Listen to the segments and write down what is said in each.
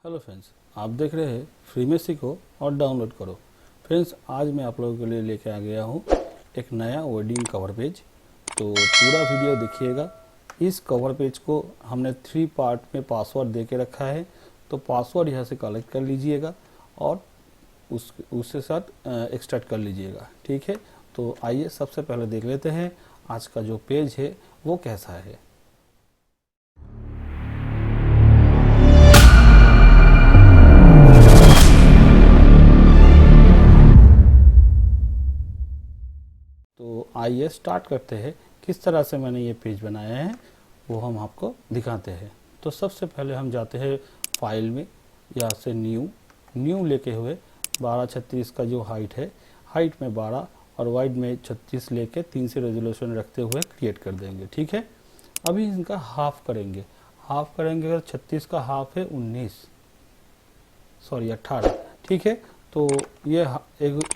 Hello friends, आप देख रहे हैं फ्री में सीखो और डाउनलोड करो। फ्रेंड्स, आज मैं आप लोगों के लिए लेके आ गया हूँ एक नया वेडिंग कवर पेज। तो पूरा वीडियो देखिएगा। इस कवर पेज को हमने 3 पार्ट में पासवर्ड दे के रखा है, तो पासवर्ड यहाँ से कलेक्ट कर लीजिएगा और उसके साथ एक्सट्रैक्ट कर लीजिएगा। ठीक है, तो आइए सबसे पहले देख लेते हैं आज का जो पेज है वो कैसा है। तो आइए स्टार्ट करते हैं। किस तरह से मैंने ये पेज बनाया है वो हम आपको दिखाते हैं। तो सबसे पहले हम जाते हैं फाइल में, यहाँ से न्यू लेके हुए 1236 का जो हाइट है, हाइट में 12 और वाइड में 36 लेके 3 से रेजोल्यूशन रखते हुए क्रिएट कर देंगे। ठीक है, अभी इनका हाफ करेंगे। अगर 36 का हाफ है 18। ठीक है, तो ये हो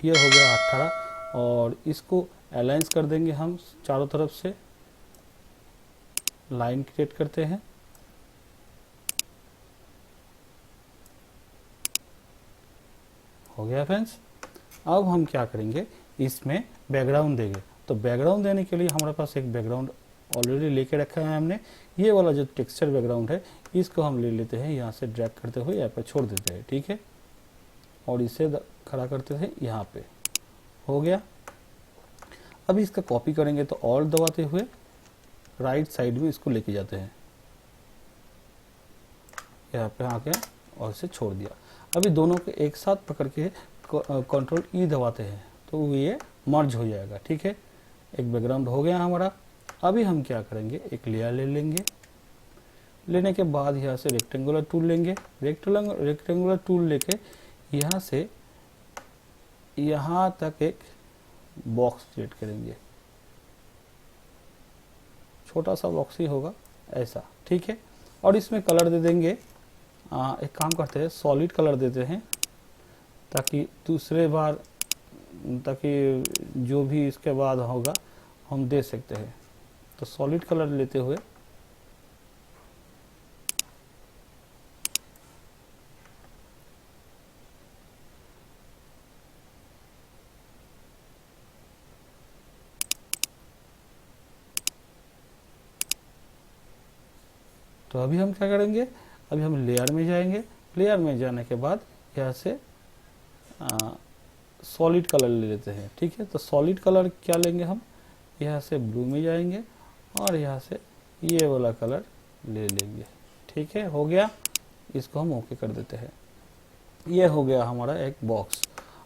गया 18 और इसको अलाइंस कर देंगे हम चारों तरफ से। लाइन क्रिएट करते हैं। हो गया फ्रेंड्स। अब हम क्या करेंगे, इसमें बैकग्राउंड देंगे। तो बैकग्राउंड देने के लिए हमारे पास एक बैकग्राउंड ऑलरेडी लेके रखा है हमने। ये वाला जो टेक्सचर बैकग्राउंड है इसको हम ले लेते हैं, यहाँ से ड्रैग करते हुए यहाँ पे छोड़ देते हैं। ठीक है, और इसे खड़ा करते हैं यहाँ पे। हो गया। अभी इसका कॉपी करेंगे तो ऑल्ट दबाते हुए राइट साइड में इसको लेके जाते हैं, यहाँ पे आके और इसे छोड़ दिया। अभी दोनों को एक साथ पकड़ के कंट्रोल ई दबाते हैं तो ये मर्ज हो जाएगा। ठीक है, एक बैकग्राउंड हो गया हमारा। अभी हम क्या करेंगे, एक लेयर ले लेंगे। लेने के बाद यहाँ से रेक्टेंगुलर टूल लेंगे। रेक्टेंगुलर टूल लेके यहाँ से यहाँ तक एक बॉक्स क्रिएट करेंगे। छोटा सा बॉक्स ही होगा ऐसा। ठीक है, और इसमें कलर दे देंगे। एक काम करते हैं, सॉलिड कलर देते हैं ताकि जो भी इसके बाद होगा हम दे सकते हैं। तो सॉलिड कलर लेते हुए तो अभी हम क्या करेंगे, अभी हम लेयर में जाएंगे। लेयर में जाने के बाद यहाँ से सॉलिड कलर ले लेते हैं। ठीक है, तो सॉलिड कलर क्या लेंगे हम, यहाँ से ब्लू में जाएंगे और यहाँ से ये वाला कलर ले लेंगे। ठीक है, हो गया। इसको हम ओके कर देते हैं। ये हो गया हमारा एक बॉक्स।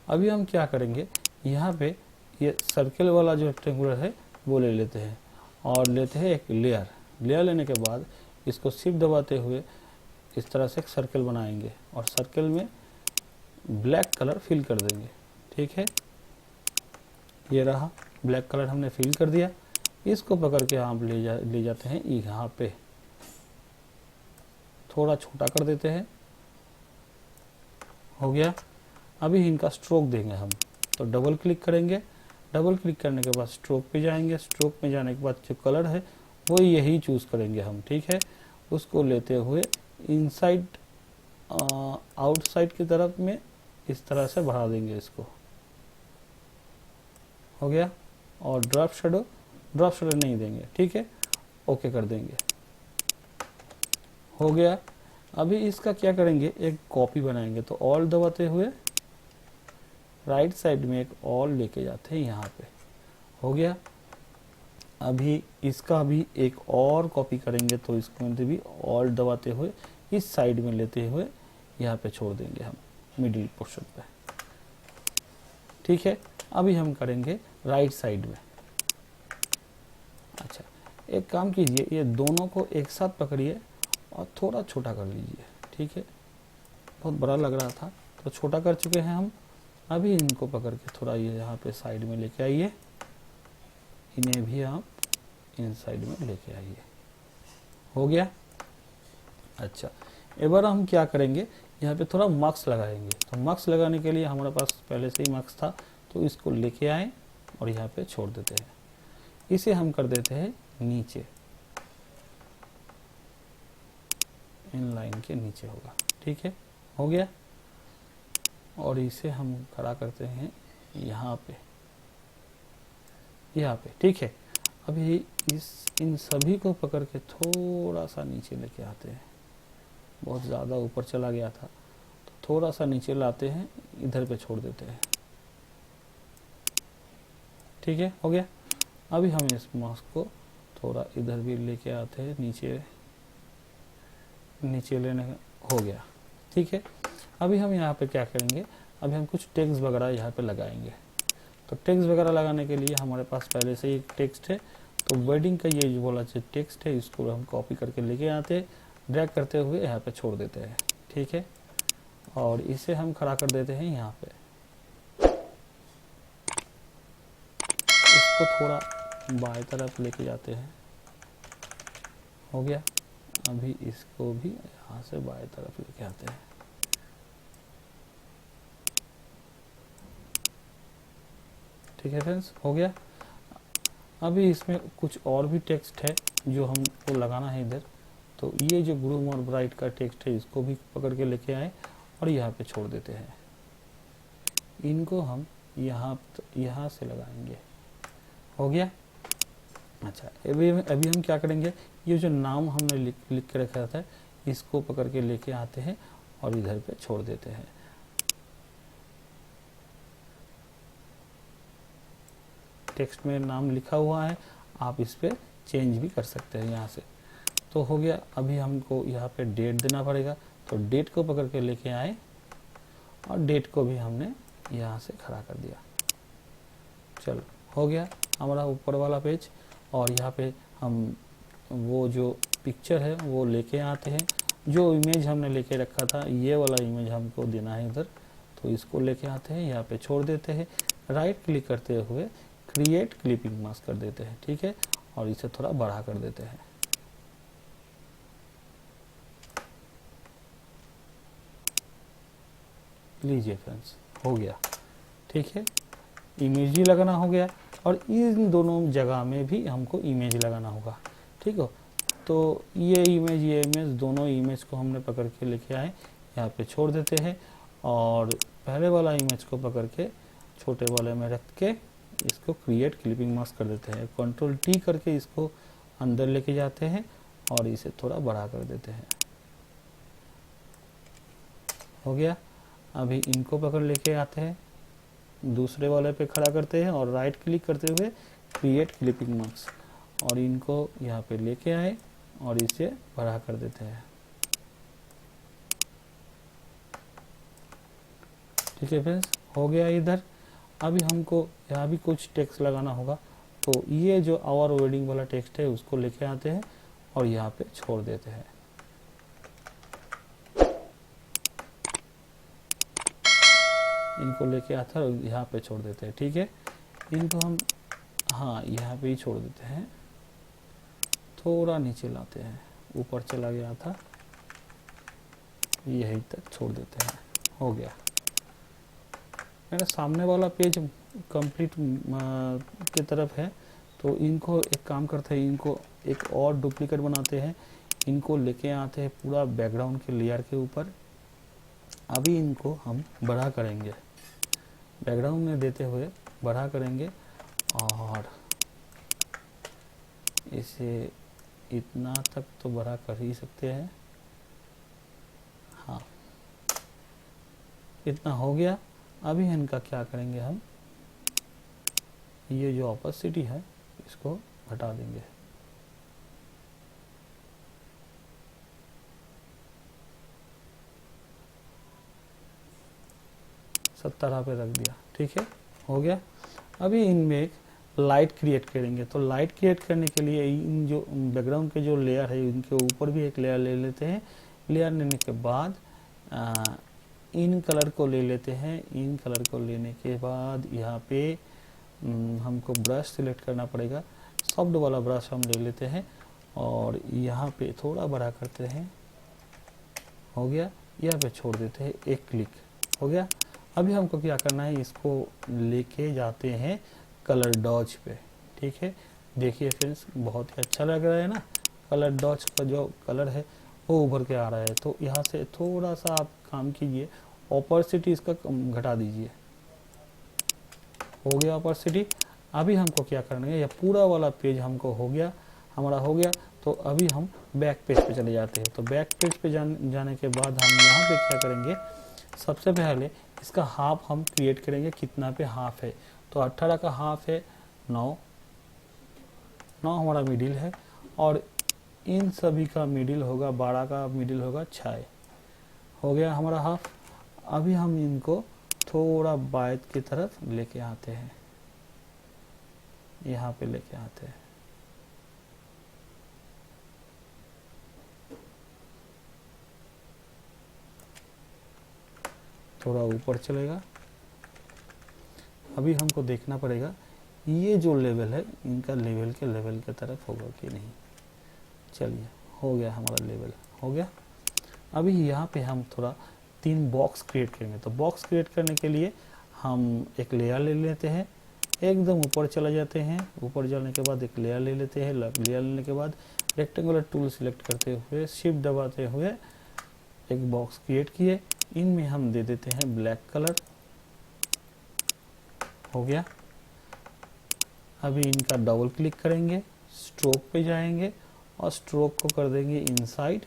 अभी हम क्या करेंगे, यहाँ पे ये सर्कल वाला जो रेक्टेंगुलर है वो ले लेते हैं और लेते हैं एक लेयर। लेयर लेने के बाद इसको शिफ्ट दबाते हुए इस तरह से एक सर्कल बनाएंगे और सर्कल में ब्लैक कलर फिल कर देंगे। ठीक है, ये रहा ब्लैक कलर हमने फिल कर दिया। इसको पकड़ के आप ले जाते हैं यहाँ पे, थोड़ा छोटा कर देते हैं। हो गया। अभी इनका स्ट्रोक देंगे हम, तो डबल क्लिक करेंगे। डबल क्लिक करने के बाद स्ट्रोक पे जाएंगे। स्ट्रोक पे जाने के बाद जो कलर है वो यही चूज करेंगे हम। ठीक है, उसको लेते हुए इनसाइड आउटसाइड की तरफ में इस तरह से बढ़ा देंगे इसको। हो गया। और ड्रॉप शेडो नहीं देंगे। ठीक है, ओके कर देंगे। हो गया। अभी इसका क्या करेंगे, एक कॉपी बनाएंगे। तो ऑल दबाते हुए राइट साइड में एक ऑल लेके जाते हैं यहाँ पे। हो गया। अभी इसका भी एक और कॉपी करेंगे, तो इसको भी ऑल दबाते हुए इस साइड में लेते हुए यहाँ पे छोड़ देंगे हम मिडिल पोर्शन पे। ठीक है, अभी हम करेंगे राइट साइड में। अच्छा, एक काम कीजिए, ये दोनों को एक साथ पकड़िए और थोड़ा छोटा कर लीजिए। ठीक है, बहुत बड़ा लग रहा था तो छोटा कर चुके हैं हम। अभी इनको पकड़ के थोड़ा ये यहाँ पे साइड में लेके आइए। इन्हें भी आप इन साइड में लेके आइए। हो गया। अच्छा, एक बार हम क्या करेंगे, यहाँ पे थोड़ा मार्क्स लगाएंगे। तो मार्क्स लगाने के लिए हमारे पास पहले से ही मार्क्स था, तो इसको लेके आए और यहाँ पे छोड़ देते हैं। इसे हम कर देते हैं नीचे, इन लाइन के नीचे होगा। ठीक है, हो गया। और इसे हम खड़ा करते हैं यहाँ पे, यहाँ पे, ठीक है। अभी इन सभी को पकड़ के थोड़ा सा नीचे लेके आते हैं, बहुत ज़्यादा ऊपर चला गया था तो थोड़ा सा नीचे लाते हैं, इधर पे छोड़ देते हैं, ठीक है, हो गया। अभी हम इस मास्क को थोड़ा इधर भी लेके आते हैं, नीचे नीचे लेने हो गया, ठीक है। अभी हम यहाँ पे क्या करेंगे, अभी हम कुछ टेक्स्ट वगैरह यहाँ पे लगाएंगे। तो टेक्स्ट वगैरह लगाने के लिए हमारे पास पहले से ही टेक्स्ट है, तो वेडिंग का ये जो वाला जो टेक्स्ट है इसको हम कॉपी करके लेके आते हैं, ड्रैग करते हुए यहाँ पे छोड़ देते हैं, ठीक है। और इसे हम खड़ा कर देते हैं यहाँ पे, इसको थोड़ा बाएं तरफ लेके जाते हैं, हो गया। अभी इसको भी यहाँ से बाएं तरफ लेके आते हैं, ठीक है फ्रेंड्स, हो गया। अभी इसमें कुछ और भी टेक्स्ट है जो हमको लगाना है इधर। तो ये जो ग्रूम और ब्राइड का टेक्स्ट है इसको भी पकड़ के लेके आए और यहाँ पे छोड़ देते हैं। इनको हम यहाँ से लगाएंगे, हो गया। अच्छा, अभी हम क्या करेंगे, ये जो नाम हमने लिख के रखा था इसको पकड़ के लेके आते हैं और इधर पे छोड़ देते हैं। टेक्स्ट में नाम लिखा हुआ है, आप इस पे चेंज भी कर सकते हैं यहाँ से। तो हो गया। अभी हमको यहाँ पे डेट देना पड़ेगा, तो डेट को पकड़ के लेके आए और डेट को भी हमने यहाँ से खड़ा कर दिया। चलो, हो गया हमारा ऊपर वाला पेज। और यहाँ पे हम वो जो पिक्चर है वो लेके आते हैं, जो इमेज हमने लेके रखा था ये वाला इमेज हमको देना है इधर, तो इसको लेके आते हैं, यहाँ पे छोड़ देते हैं। राइट क्लिक करते हुए क्रिएट क्लिपिंग मास्क कर देते हैं, ठीक है। और इसे थोड़ा बड़ा कर देते हैं, लीजिए फ्रेंड्स, हो गया, ठीक है। इमेज ही लगाना हो गया और इन दोनों जगह में भी हमको इमेज लगाना होगा, ठीक हो। तो ये इमेज दोनों इमेज को हमने पकड़ के लेके आए, यहाँ पे छोड़ देते हैं। और पहले वाला इमेज को पकड़ के छोटे वाले में रख के इसको क्रिएट क्लिपिंग मास्क कर देते हैं। कंट्रोल टी करके इसको अंदर लेके जाते हैं और इसे थोड़ा बड़ा कर देते हैं, हो गया। अभी इनको पकड़ लेके आते हैं, दूसरे वाले पे खड़ा करते हैं और राइट क्लिक करते हुए क्रिएट क्लिपिंग मास्क, और इनको यहाँ पे लेके आए और इसे बड़ा कर देते हैं, ठीक है फ्रेंड्स, हो गया इधर। अभी हमको यहाँ भी कुछ टेक्स्ट लगाना होगा, तो ये जो आवर वेडिंग वाला टेक्स्ट है उसको लेके आते हैं और यहाँ पे छोड़ देते हैं। इनको लेके आते हैं और यहाँ पे छोड़ देते हैं, ठीक है। इनको हम यहाँ पे ही छोड़ देते हैं, थोड़ा नीचे लाते हैं, ऊपर चला गया था, यहीं तक छोड़ देते हैं, हो गया। मेरा सामने वाला पेज कंप्लीट की तरफ है, तो इनको एक काम करते हैं, इनको एक और डुप्लीकेट बनाते हैं, इनको लेके आते हैं पूरा बैकग्राउंड के लेयर के ऊपर। अभी इनको हम बड़ा करेंगे, बैकग्राउंड में देते हुए बड़ा करेंगे और इसे इतना तक तो बड़ा कर ही सकते हैं, हाँ इतना हो गया। अभी इनका क्या करेंगे, हम ये जो ऑपोसिटी है इसको हटा देंगे, तरह पे रख दिया, ठीक है, हो गया। अभी इनमें एक लाइट क्रिएट करेंगे, तो लाइट क्रिएट करने के लिए इन जो बैकग्राउंड के जो लेयर है इनके ऊपर भी एक लेयर ले लेते हैं। लेयर लेने के बाद इन कलर को ले लेते हैं। इन कलर को लेने के बाद यहाँ पे हमको ब्रश सिलेक्ट करना पड़ेगा, सॉफ्ट वाला ब्रश हम ले लेते हैं और यहाँ पे थोड़ा बड़ा करते हैं, हो गया। यहाँ पे छोड़ देते हैं, एक क्लिक, हो गया। अभी हमको क्या करना है, इसको लेके जाते हैं कलर डॉज पे, ठीक है। देखिए फ्रेंड्स, बहुत ही अच्छा लग रहा है ना। कलर डॉज का जो कलर है वो उभर के आ रहा है। तो यहाँ से थोड़ा सा आप काम कीजिए, ऑपर्सिटी इसका घटा दीजिए। हो गया ऑपर्सिटी। अभी हमको क्या करना है, यह पूरा वाला पेज हमको हो गया, हमारा हो गया। तो अभी हम बैक पेज पे चले जाते हैं। तो बैक पेज पे जाने के बाद हम यहाँ पे क्या करेंगे, सबसे पहले इसका हाफ हम क्रिएट करेंगे। कितना पे हाफ है, तो 18 का हाफ है 9 हमारा मिडिल है, और इन सभी का मिडिल होगा 12 का मिडिल होगा 6। हो गया हमारा हाफ। अभी हम इनको थोड़ा बाएं की तरफ लेके आते हैं, यहाँ पे लेके आते हैं। थोड़ा ऊपर चलेगा। अभी हमको देखना पड़ेगा ये जो लेवल है इनका लेवल के तरफ होगा कि नहीं। चलिए, हो गया हमारा लेवल हो गया। अभी यहाँ पे हम थोड़ा 3 बॉक्स क्रिएट करेंगे। तो बॉक्स क्रिएट करने के लिए हम एक लेयर ले लेते हैं, एकदम ऊपर चले जाते हैं। ऊपर जाने के बाद एक लेयर ले लेते हैं। लेयर लेने के बाद रेक्टेंगुलर टूल सिलेक्ट करते हुए शिफ्ट दबाते हुए एक बॉक्स क्रिएट किए। इनमें हम दे देते हैं ब्लैक कलर। हो गया। अभी इनका डबल क्लिक करेंगे, स्ट्रोक पे जाएंगे और स्ट्रोक को कर देंगे इनसाइड,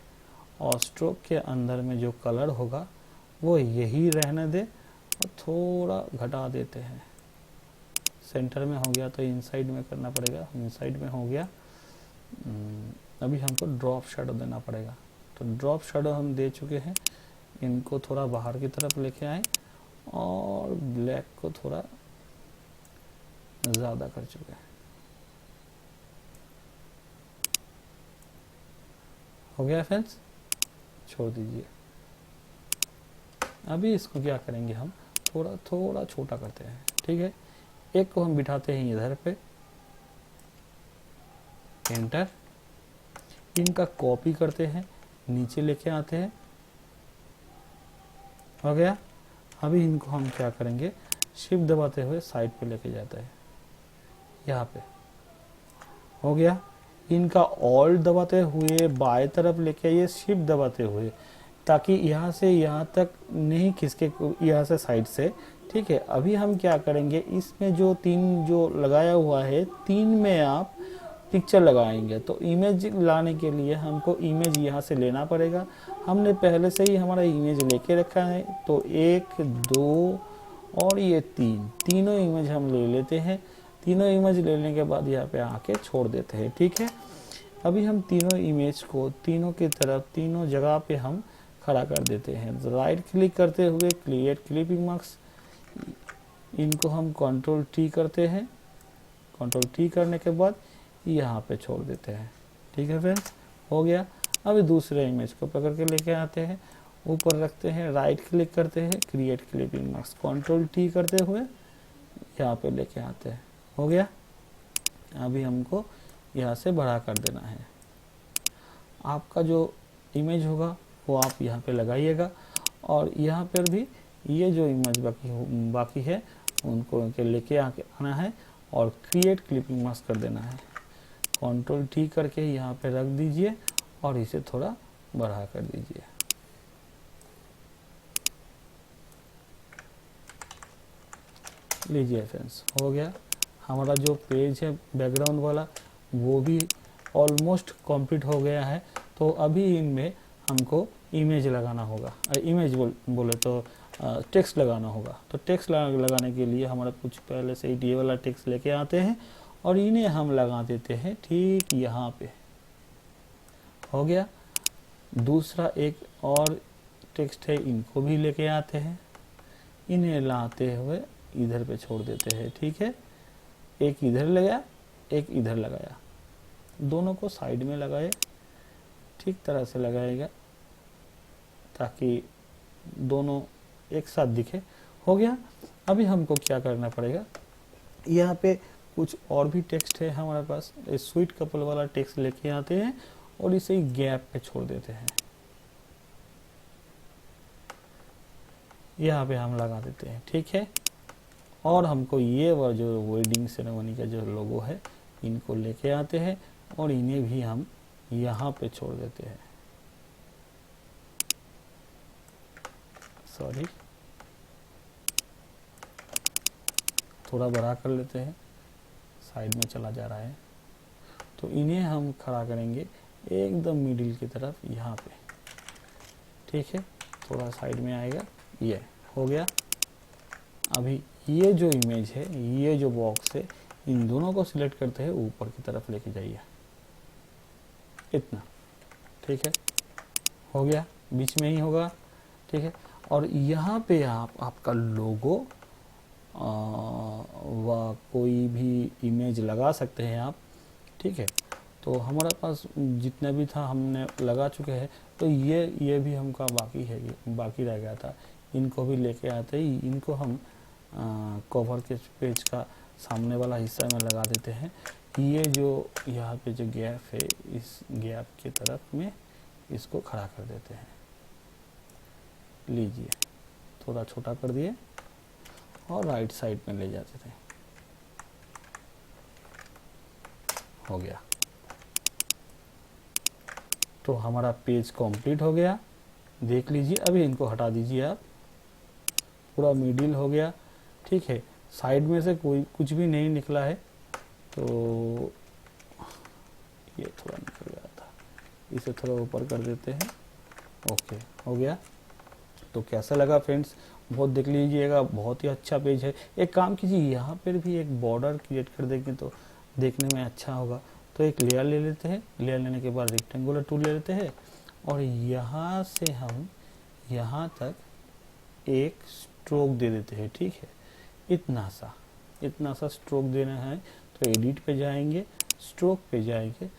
और स्ट्रोक के अंदर में जो कलर होगा वो यही रहने दे और थोड़ा घटा देते हैं। सेंटर में हो गया तो इनसाइड में करना पड़ेगा, इनसाइड में हो गया। अभी हमको ड्रॉप शैडो देना पड़ेगा। तो ड्रॉप शैडो हम दे चुके हैं। इनको थोड़ा बाहर की तरफ लेके आए और ब्लैक को थोड़ा ज़्यादा कर चुके हैं। हो गया फ्रेंड्स, छोड़ दीजिए। अभी इसको क्या करेंगे, हम थोड़ा थोड़ा छोटा करते हैं। ठीक है, एक को हम बिठाते हैं इधर पे, एंटर। इनका कॉपी करते हैं, नीचे लेके आते हैं। हो गया। अभी इनको हम क्या करेंगे, शिफ्ट दबाते हुए साइड पे लेके जाते हैं, यहाँ पे। हो गया। इनका ऑल्ट दबाते हुए बाएं तरफ लेके आइए, शिफ्ट दबाते हुए, ताकि यहाँ से यहाँ तक नहीं खिसके, यहाँ से साइड से। ठीक है। अभी हम क्या करेंगे, इसमें जो 3 जो लगाया हुआ है, 3 में आप पिक्चर लगाएंगे। तो इमेज लाने के लिए हमको इमेज यहाँ से लेना पड़ेगा। हमने पहले से ही हमारा इमेज लेके रखा है। तो 1 2 और ये 3 तीनों इमेज हम ले लेते हैं। तीनों इमेज लेने के बाद यहाँ पे आके छोड़ देते हैं। ठीक है। अभी हम तीनों इमेज को तीनों की तरफ तीनों जगह पे हम खड़ा कर देते हैं। राइट क्लिक करते हुए क्रिएट क्लिपिंग मार्क्स, इनको हम कंट्रोल टी करते हैं। कंट्रोल टी करने के बाद यहाँ पे छोड़ देते हैं। ठीक है फ्रेंड्स, हो गया। अभी दूसरे इमेज को पकड़ के लेके आते हैं, ऊपर रखते हैं, राइट क्लिक करते हैं, create clipping marks, control T करते हुए यहाँ पे लेके आते हैं। हो गया। अभी हमको यहाँ से बड़ा कर देना है। आपका जो इमेज होगा वो आप यहाँ पे लगाइएगा, और यहाँ पर भी ये जो इमेज बाकी है उनको लेके आना है और क्रिएट क्लिपिंग मास्क कर देना है। कंट्रोल टी करके यहाँ पे रख दीजिए और इसे थोड़ा बढ़ा कर दीजिए। लीजिए फ्रेंड्स, हो गया। हमारा जो पेज है बैकग्राउंड वाला वो भी ऑलमोस्ट कंप्लीट हो गया है। तो अभी इनमें हमको इमेज लगाना होगा, इमेज बोले तो टेक्स्ट लगाना होगा। तो टेक्स्ट लगाने के लिए हमारा कुछ पहले से ही ये वाला टेक्स्ट लेके आते हैं और इन्हें हम लगा देते हैं ठीक यहाँ पे। हो गया। दूसरा एक और टेक्स्ट है, इनको भी लेके आते हैं, इन्हें लाते हुए इधर पे छोड़ देते हैं। ठीक है। एक इधर लगाया, एक इधर लगाया, दोनों को साइड में लगाए, ठीक तरह से लगाएगा ताकि दोनों एक साथ दिखे। हो गया। अभी हमको क्या करना पड़ेगा, यहाँ पे कुछ और भी टेक्स्ट है हमारे पास, स्वीट कपल वाला टेक्स्ट लेके आते हैं और इसे गैप पे छोड़ देते हैं। यहाँ पे हम लगा देते हैं। ठीक है। और हमको ये वो जो वेडिंग सेरेमनी का जो लोगो है इनको लेके आते हैं और इन्हें भी हम यहाँ पे छोड़ देते हैं। सॉरी, थोड़ा बड़ा कर लेते हैं, साइड में चला जा रहा है। तो इन्हें हम खड़ा करेंगे एकदम मिडिल की तरफ यहाँ पे, ठीक है। थोड़ा साइड में आएगा, ये हो गया। अभी ये जो इमेज है, ये जो बॉक्स है, इन दोनों को सिलेक्ट करते हैं, ऊपर की तरफ लेके जाइए, इतना, ठीक है। हो गया, बीच में ही होगा, ठीक है। और यहाँ पे आपका लोगो व कोई भी इमेज लगा सकते हैं आप, ठीक है। तो हमारे पास जितना भी था हमने लगा चुके हैं। तो ये भी हमका बाकी रह गया था, इनको भी लेके आते ही इनको हम कवर के पेज का सामने वाला हिस्सा में लगा देते हैं। ये जो यहाँ पे जो गैप है, इस गैप की तरफ में इसको खड़ा कर देते हैं। लीजिए, थोड़ा छोटा कर दिए और राइट साइड में ले जाते थे, हो गया। तो हमारा पेज कंप्लीट हो गया, देख लीजिए। अभी इनको हटा दीजिए आप, पूरा मिडिल हो गया, ठीक है। साइड में से कोई कुछ भी नहीं निकला है, तो ये थोड़ा निकल गया था, इसे थोड़ा ऊपर कर देते हैं, ओके, हो गया। तो कैसा लगा फ्रेंड्स, बहुत देख लीजिएगा, बहुत ही अच्छा पेज है। एक काम कीजिए, यहाँ पर भी एक बॉर्डर क्रिएट कर देंगे तो देखने में अच्छा होगा। तो एक लेयर ले लेते हैं, लेयर लेने के बाद रेक्टेंगुलर टूल ले लेते हैं और यहाँ से हम यहाँ तक एक स्ट्रोक दे देते हैं, ठीक है। इतना सा स्ट्रोक देना है। तो एडिट पे जाएंगे, स्ट्रोक पे जाएंगे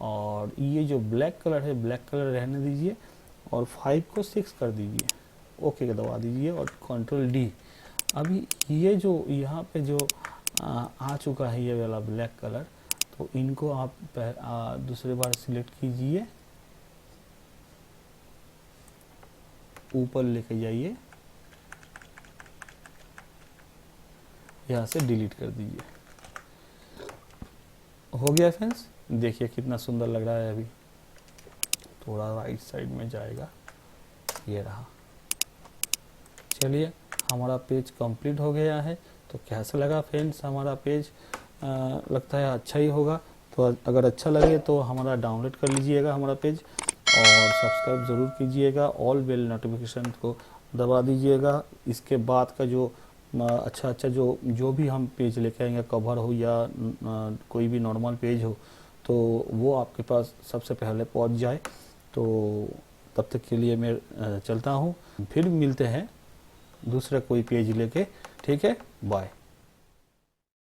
और ये जो ब्लैक कलर है, ब्लैक कलर रहने दीजिए और 5 को 6 कर दीजिए, ओके दबा दीजिए और कंट्रोल डी। अभी ये जो यहाँ पे जो आ चुका है ये वाला ब्लैक कलर, तो इनको आप दूसरे बार सिलेक्ट कीजिए, ऊपर लेके जाइए, यहाँ से डिलीट कर दीजिए। हो गया फ्रेंड्स, देखिए कितना सुंदर लग रहा है। अभी थोड़ा राइट साइड में जाएगा, ये रहा। चलिए, हमारा पेज कंप्लीट हो गया है। तो कैसा लगा फ्रेंड्स हमारा पेज? लगता है अच्छा ही होगा। तो अगर अच्छा लगे तो हमारा डाउनलोड कर लीजिएगा हमारा पेज और सब्सक्राइब ज़रूर कीजिएगा, ऑल बेल नोटिफिकेशन को दबा दीजिएगा। इसके बाद का जो अच्छा जो भी हम पेज लेके आएंगे, कवर हो या कोई भी नॉर्मल पेज हो, तो वो आपके पास सबसे पहले पहुंच जाए। तो तब तक के लिए मैं चलता हूँ, फिर मिलते हैं दूसरा कोई पेज लेके, ठीक है, बाय।